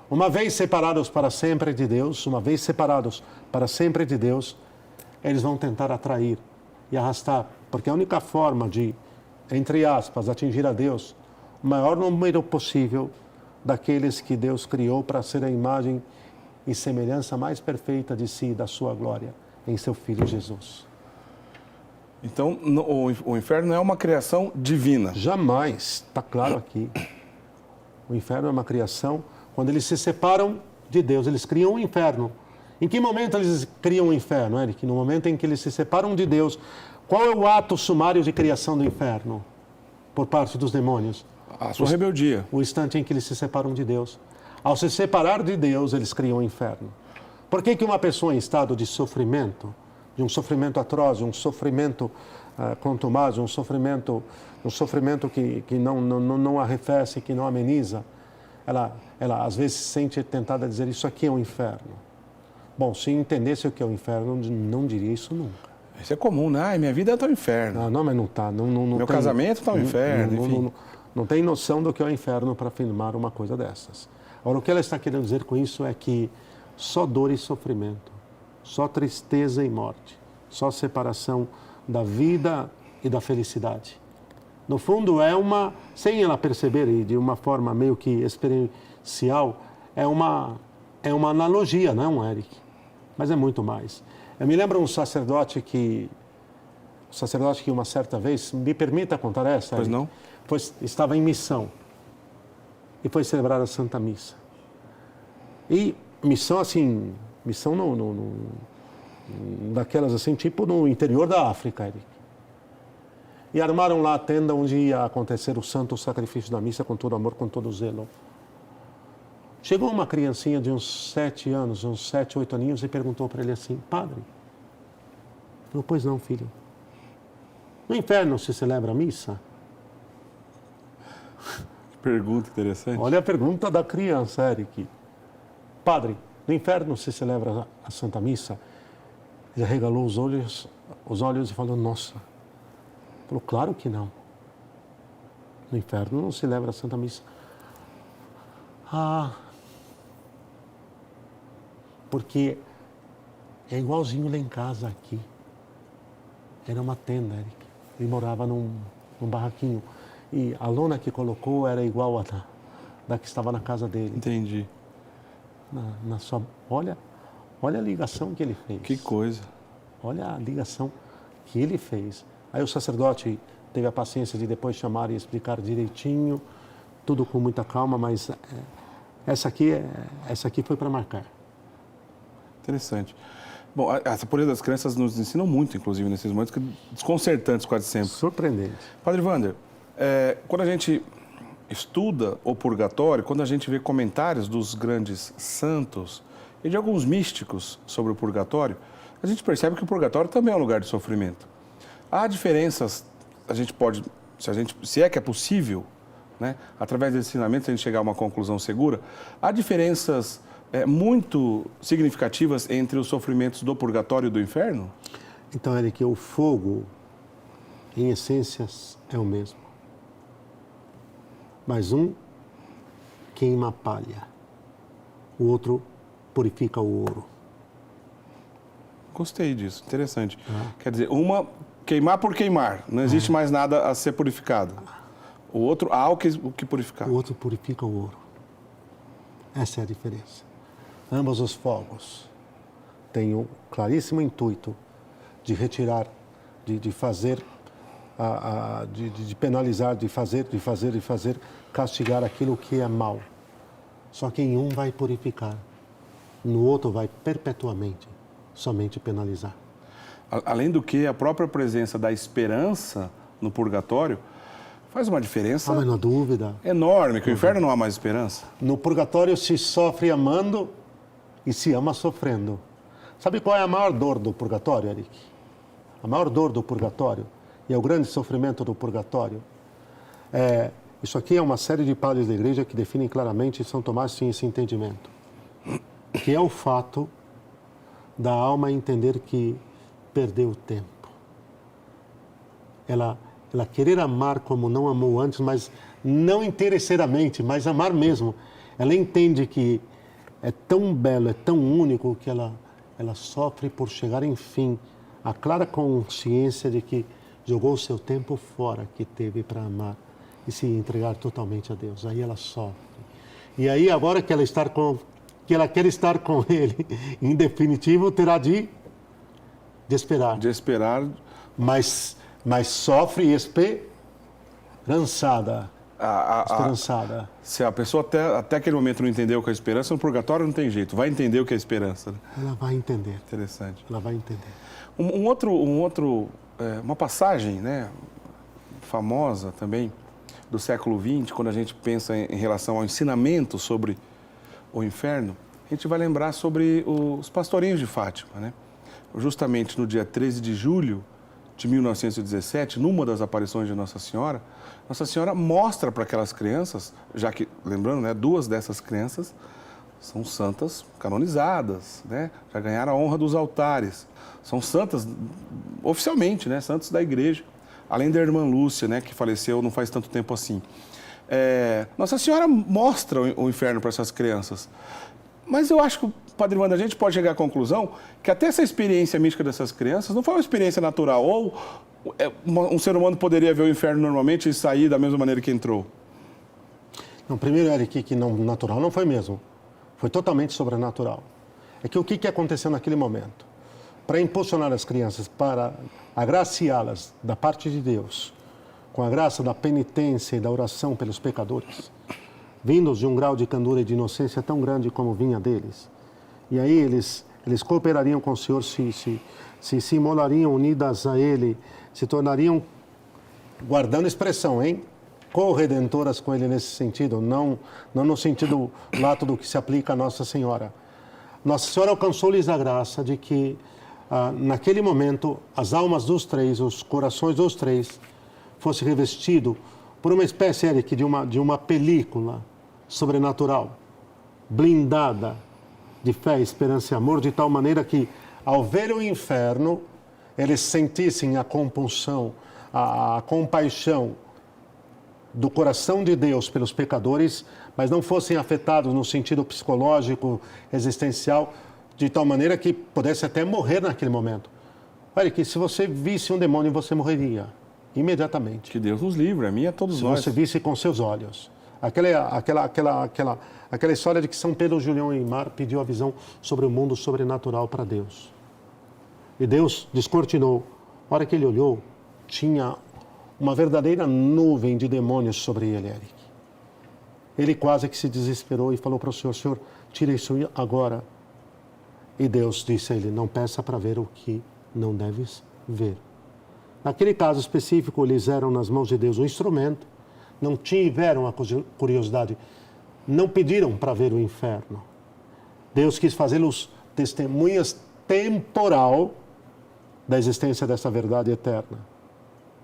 Uma vez separados para sempre de Deus, eles vão tentar atrair e arrastar, porque a única forma de, entre aspas, atingir a Deus, o maior número possível daqueles que Deus criou para ser a imagem e semelhança mais perfeita de si e da sua glória, em seu Filho Jesus. Então, o inferno é uma criação divina. Jamais, está claro aqui. O inferno é uma criação, quando eles se separam de Deus, eles criam um inferno. Em que momento eles criam o inferno, Eric? No momento em que eles se separam de Deus. Qual é o ato sumário de criação do inferno por parte dos demônios? A sua rebeldia. O instante em que eles se separam de Deus. Ao se separar de Deus, eles criam o inferno. Por que uma pessoa em estado de sofrimento, de um sofrimento atroz, um sofrimento contumaz, um sofrimento que não arrefece, que não ameniza, ela às vezes se sente tentada a dizer: isso aqui é um inferno. Bom, se entendesse o que é o inferno, não diria isso nunca. Isso é comum, né? Ai, minha vida está um inferno. Não, mas não está. Meu casamento está um inferno, enfim. Não tem noção do que é o inferno para afirmar uma coisa dessas. Agora, o que ela está querendo dizer com isso é que só dor e sofrimento, só tristeza e morte, só separação da vida e da felicidade. No fundo, sem ela perceber, e de uma forma meio que experiencial, é uma analogia, não, Eric? Mas é muito mais. Eu me lembro um sacerdote que uma certa vez, me permita contar essa, Pois Eric, não? estava em missão e foi celebrar a Santa Missa. E missão assim, daquelas assim, tipo no interior da África, Eric. E armaram lá a tenda onde ia acontecer o santo sacrifício da missa com todo amor, com todo zelo. Chegou uma criancinha de uns 7 anos, uns 7, 8 aninhos, e perguntou para ele assim: padre? Ele falou: pois não, filho. No inferno se celebra a missa? Que pergunta interessante. Olha a pergunta da criança, Eric. Padre, no inferno se celebra a Santa Missa? Ele arregalou os olhos e falou: nossa. Falou: claro que não. No inferno não se celebra a Santa Missa. Ah, porque é igualzinho lá em casa aqui. Era uma tenda, Eric. Ele morava num barraquinho. E a lona que colocou era igual a da que estava na casa dele. Entendi. Olha a ligação que ele fez. Que coisa. Olha a ligação que ele fez. Aí o sacerdote teve a paciência de depois chamar e explicar direitinho, tudo com muita calma, mas essa aqui foi para marcar. Interessante. Bom, essa pureza das crenças nos ensinam muito, inclusive, nesses momentos desconcertantes quase sempre. Surpreendente. Padre Wander, quando a gente estuda o purgatório, quando a gente vê comentários dos grandes santos e de alguns místicos sobre o purgatório, a gente percebe que o purgatório também é um lugar de sofrimento. Há diferenças, a gente pode, se é que é possível, né, através desse ensinamento, a gente chegar a uma conclusão segura, há diferenças muito significativas entre os sofrimentos do purgatório e do inferno? Então, Eric, o fogo, em essências, é o mesmo. Mas um queima a palha, o outro purifica o ouro. Gostei disso, interessante. Quer dizer, uma queimar por queimar, não existe mais nada a ser purificado. O outro, há o que purificar. O outro purifica o ouro. Essa é a diferença. Ambos os fogos têm o claríssimo intuito de retirar, de fazer, de penalizar, de fazer, castigar aquilo que é mal. Só que em um vai purificar, no outro vai perpetuamente somente penalizar. Além do que, a própria presença da esperança no purgatório faz uma diferença Mas não há dúvida. enorme, que o inferno não há mais esperança. No purgatório se sofre amando e se ama sofrendo. Sabe qual é a maior dor do purgatório, Eric? A maior dor do purgatório, e é o grande sofrimento do purgatório, é Isso aqui é uma série de padres da igreja que definem claramente, e São Tomás tinha esse entendimento, que é o fato da alma entender que perdeu o tempo. Ela querer amar como não amou antes, mas não interesseiramente, mas amar mesmo. Ela entende que é tão belo, é tão único, que ela sofre por chegar, enfim, à clara consciência de que jogou o seu tempo fora que teve para amar e se entregar totalmente a Deus. Aí ela sofre. E aí, agora que ela quer estar com Ele, em definitivo, terá de esperar. De esperar. Mas sofre esperançada. Esperançada. Se a pessoa até aquele momento não entendeu o que é esperança, no purgatório não tem jeito. Vai entender o que é esperança. Né? Ela vai entender. Interessante. Ela vai entender. Uma passagem, né, famosa também do século XX, quando a gente pensa em relação ao ensinamento sobre o inferno, a gente vai lembrar sobre os pastorinhos de Fátima, né? Justamente no dia 13 de julho de 1917, numa das aparições de Nossa Senhora mostra para aquelas crianças, já que, lembrando, né, 2 dessas crianças são santas canonizadas, né? Já ganharam a honra dos altares. São santas, oficialmente, né? Santas da igreja. Além da irmã Lúcia, né? Que faleceu não faz tanto tempo assim. Nossa Senhora mostra o inferno para essas crianças. Mas eu acho que, Padre Wander, a gente pode chegar à conclusão que até essa experiência mística dessas crianças não foi uma experiência natural. Ou um ser humano poderia ver o inferno normalmente e sair da mesma maneira que entrou? Não, primeiro, Eric, que não, natural não foi mesmo. Foi totalmente sobrenatural. É que o que aconteceu naquele momento? Para impulsionar as crianças, para agraciá-las da parte de Deus, com a graça da penitência e da oração pelos pecadores, vindos de um grau de candura e de inocência tão grande como vinha deles. E aí eles cooperariam com o Senhor, se imolariam unidas a Ele, se tornariam, guardando expressão, corredentoras com Ele nesse sentido, não no sentido lato do que se aplica a Nossa Senhora. Nossa Senhora alcançou-lhes a graça de que, naquele momento, as almas dos 3, os corações dos 3, fossem revestidos por uma espécie, Eric, de uma película sobrenatural, blindada de fé, esperança e amor, de tal maneira que, ao ver o inferno, eles sentissem a compulsão, a compaixão do coração de Deus pelos pecadores, mas não fossem afetados no sentido psicológico, existencial, de tal maneira que pudesse até morrer naquele momento. Olha, que se você visse um demônio, você morreria imediatamente. Que Deus nos livre, a mim e a todos nós. Se você visse com seus olhos. Aquela história de que São Pedro Julião Eymar pediu a visão sobre o mundo sobrenatural para Deus. E Deus descortinou. A hora que ele olhou, tinha uma verdadeira nuvem de demônios sobre ele, Eric. Ele quase que se desesperou e falou para o Senhor: Senhor, tira isso agora. E Deus disse a ele: não peça para ver o que não deves ver. Naquele caso específico, eles eram nas mãos de Deus um instrumento, não tiveram a curiosidade, não pediram para ver o inferno. Deus quis fazê-los testemunhas temporal da existência dessa verdade eterna.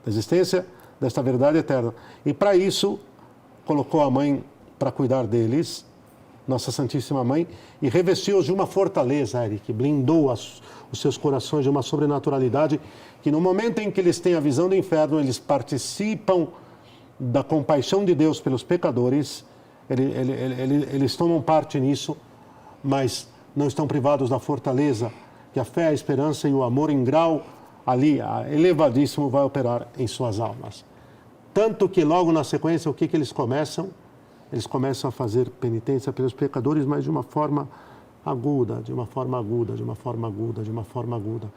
Da existência desta verdade eterna. E para isso, colocou a mãe para cuidar deles, Nossa Santíssima Mãe, e revestiu-os de uma fortaleza, Eric, blindou os seus corações de uma sobrenaturalidade que, no momento em que eles têm a visão do inferno, eles participam da compaixão de Deus pelos pecadores, eles tomam parte nisso, mas não estão privados da fortaleza que a fé, a esperança e o amor em grau ali, elevadíssimo, vai operar em suas almas. Tanto que logo na sequência, o que eles começam? Eles começam a fazer penitência pelos pecadores, mas de uma forma aguda, de uma forma aguda, de uma forma aguda, de uma forma aguda.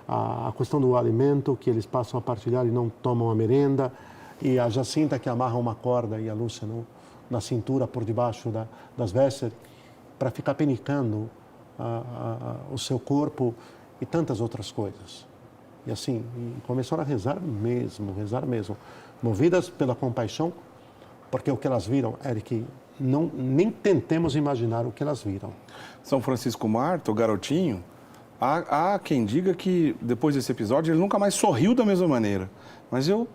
A questão do alimento, que eles passam a partilhar e não tomam a merenda, e a Jacinta que amarra uma corda e a Lúcia na cintura por debaixo das vestes, para ficar penicando o seu corpo e tantas outras coisas. E assim, começaram a rezar mesmo, movidas pela compaixão, porque o que elas viram, Eric, nem tentemos imaginar o que elas viram. São Francisco Marto, o garotinho, há quem diga que depois desse episódio ele nunca mais sorriu da mesma maneira. Mas eu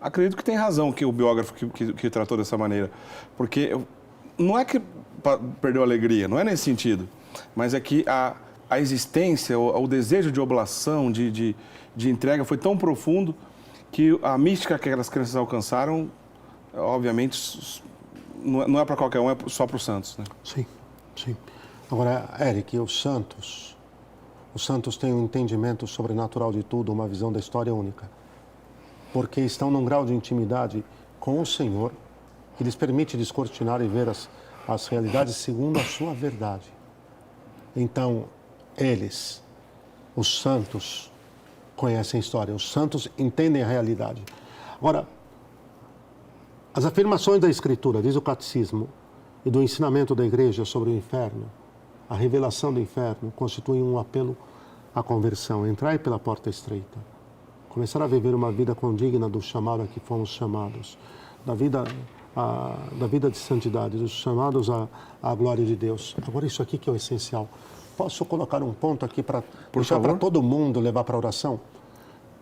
acredito que tem razão que o biógrafo que tratou dessa maneira. Porque não é que perdeu a alegria, não é nesse sentido. Mas é que a existência, o desejo de oblação, de entrega foi tão profundo que a mística que aquelas crianças alcançaram, obviamente, não é para qualquer um, é só para os santos, né? Sim, sim. Agora, Eric, os santos têm um entendimento sobrenatural de tudo, uma visão da história única. Porque estão num grau de intimidade com o Senhor que lhes permite descortinar e ver as realidades segundo a sua verdade. Então, eles, os santos, conhecem a história, os santos entendem a realidade. Agora, as afirmações da Escritura, diz o Catecismo, e do ensinamento da Igreja sobre o inferno, a revelação do inferno, constituem um apelo à conversão. Entrai pela porta estreita. Começar a viver uma vida condigna do chamado a que fomos chamados, da vida de santidade, dos chamados à glória de Deus. Agora, isso aqui que é o essencial. Posso colocar um ponto aqui para deixar para todo mundo levar para a oração?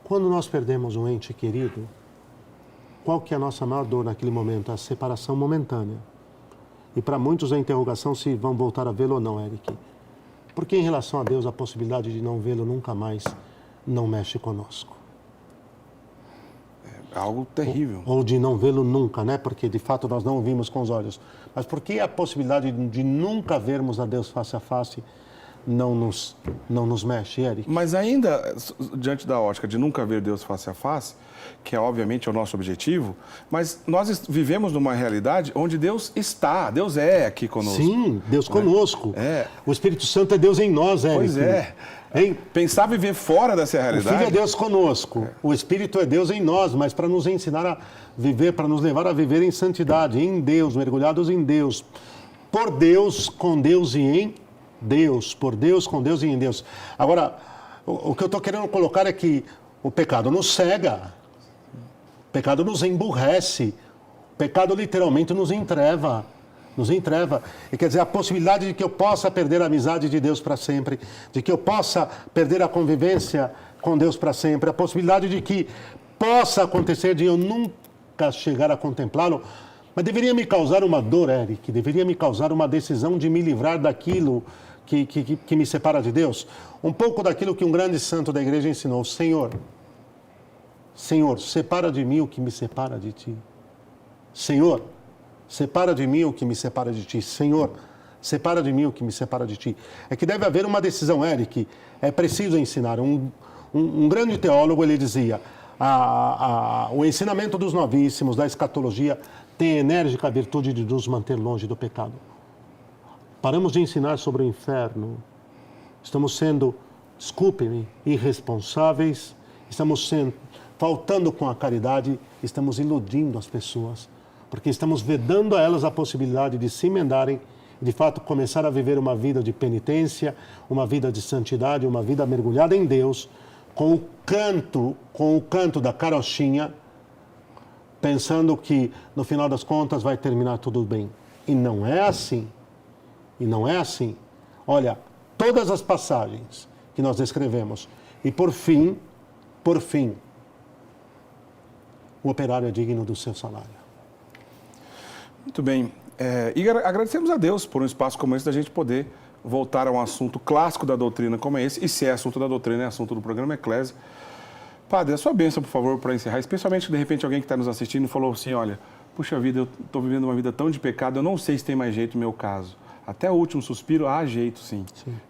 Quando nós perdemos um ente querido, qual que é a nossa maior dor naquele momento? A separação momentânea. E para muitos a interrogação se vão voltar a vê-lo ou não, Eric. Porque em relação a Deus, a possibilidade de não vê-lo nunca mais não mexe conosco. É algo terrível. Ou de não vê-lo nunca, né? Porque de fato nós não o vimos com os olhos. Mas por que a possibilidade de nunca vermos a Deus face a face não nos mexe, Eric? Mas ainda, diante da ótica de nunca ver Deus face a face, que é obviamente o nosso objetivo, mas nós vivemos numa realidade onde Deus está, Deus é aqui conosco. Sim, Deus conosco. É. O Espírito Santo é Deus em nós, Eric. Pois é. Hein? Pensar viver fora dessa realidade... O Filho é Deus conosco, o Espírito é Deus em nós, mas para nos ensinar a viver, para nos levar a viver em santidade, em Deus, mergulhados em Deus, por Deus, com Deus e em Deus, por Deus, com Deus e em Deus. Agora, o que eu estou querendo colocar é que o pecado nos cega, o pecado nos emburrece, o pecado literalmente nos entreva. E quer dizer, a possibilidade de que eu possa perder a amizade de Deus para sempre, de que eu possa perder a convivência com Deus para sempre, a possibilidade de que possa acontecer de eu nunca chegar a contemplá-lo, mas deveria me causar uma dor, Eric, deveria me causar uma decisão de me livrar daquilo que me separa de Deus. Um pouco daquilo que um grande santo da igreja ensinou: Senhor, separa de mim o que me separa de Ti. Senhor, separa de mim o que me separa de Ti. Senhor, separa de mim o que me separa de Ti. É que deve haver uma decisão, Eric. É preciso ensinar. Um grande teólogo, ele dizia, o ensinamento dos novíssimos, da escatologia, tem a enérgica virtude de nos manter longe do pecado. Paramos de ensinar sobre o inferno. Estamos sendo, desculpe-me, irresponsáveis. Estamos faltando com a caridade. Estamos iludindo as pessoas. Porque estamos vedando a elas a possibilidade de se emendarem e, de fato, começar a viver uma vida de penitência, uma vida de santidade, uma vida mergulhada em Deus, com o canto da carochinha, pensando que, no final das contas, vai terminar tudo bem. E não é assim. E não é assim. Olha, todas as passagens que nós descrevemos. E, por fim, o operário é digno do seu salário. Muito bem. E agradecemos a Deus por um espaço como esse da gente poder voltar a um assunto clássico da doutrina como esse. E se é assunto da doutrina, é assunto do programa Eclésia. Padre, a sua bênção, por favor, para encerrar. Especialmente, de repente, alguém que está nos assistindo falou assim, olha, puxa vida, eu estou vivendo uma vida tão de pecado, eu não sei se tem mais jeito no meu caso. Até o último suspiro, há jeito, sim.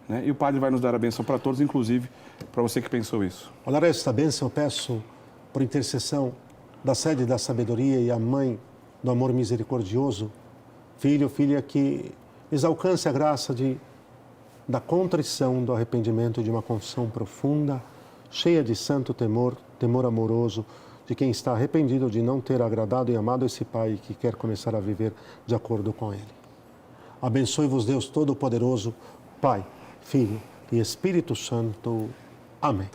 Né? E o Padre vai nos dar a bênção para todos, inclusive para você que pensou isso. Olha, esta bênção eu peço por intercessão da sede da sabedoria e a mãe do amor misericordioso, filho, filha, que lhes alcance a graça da contrição, do arrependimento e de uma confissão profunda, cheia de santo temor amoroso, de quem está arrependido de não ter agradado e amado esse Pai que quer começar a viver de acordo com Ele. Abençoe-vos Deus Todo-Poderoso, Pai, Filho e Espírito Santo. Amém.